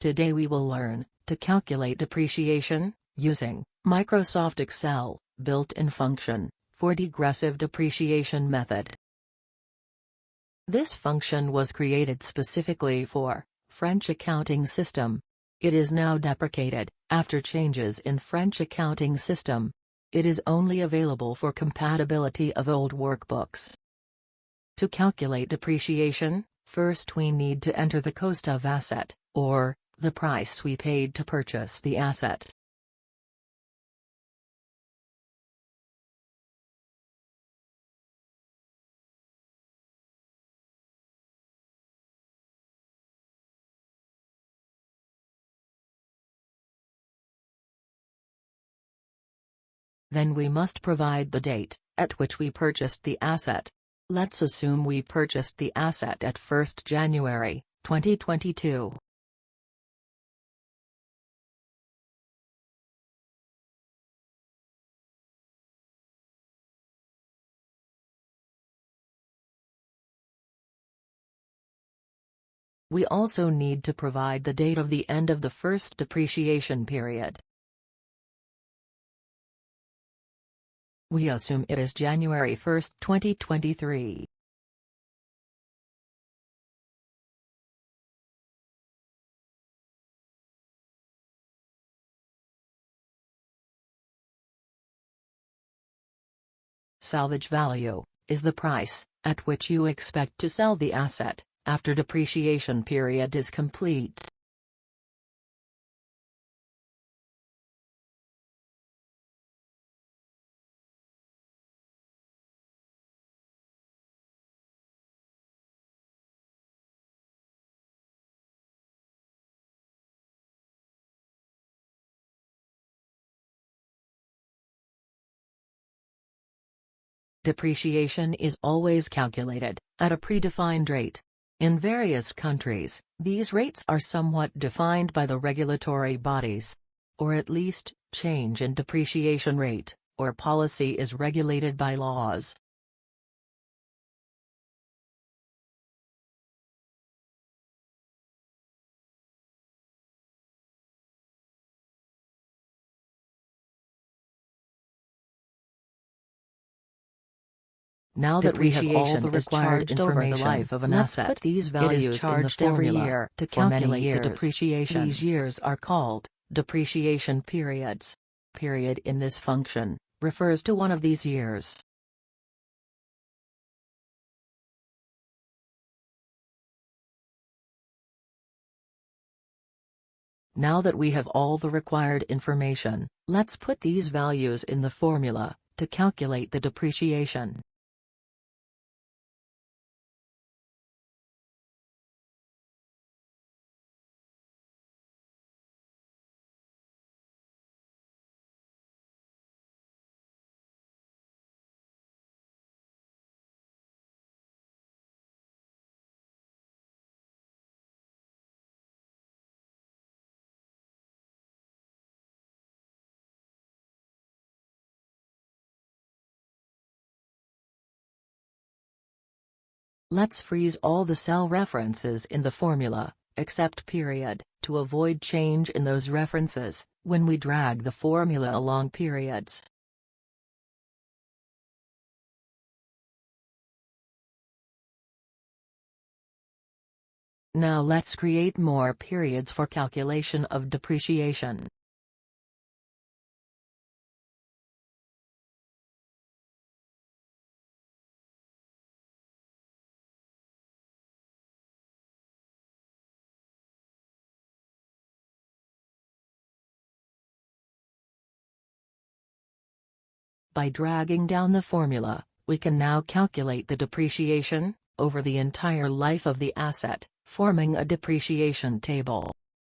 Today we will learn to calculate depreciation using Microsoft Excel built-in function for degressive depreciation method. This function was created specifically for French accounting system. It is now deprecated after changes in French accounting system. It is only available for compatibility of old workbooks. To calculate depreciation, first we need to enter the cost of asset, or the price we paid to purchase the asset. Then we must provide the date at which we purchased the asset. Let's assume we purchased the asset at 1st January, 2022. We also need to provide the date of the end of the first depreciation period. We assume it is January 1, 2023. Salvage value is the price at which you expect to sell the asset after depreciation period is complete. Depreciation is always calculated at a predefined rate. In various countries, these rates are somewhat defined by the regulatory bodies. Or at least, change in depreciation rate or policy is regulated by laws. Now that we have all the required information, over the life of an asset, these values it is charged in the formula every year to calculate the depreciation. These years are called depreciation periods. Period in this function refers to one of these years. Now that we have all the required information, let's put these values in the formula to calculate the depreciation. Let's freeze all the cell references in the formula, except period, to avoid change in those references when we drag the formula along periods. Now let's create more periods for calculation of depreciation. By dragging down the formula, we can now calculate the depreciation over the entire life of the asset, forming a depreciation table.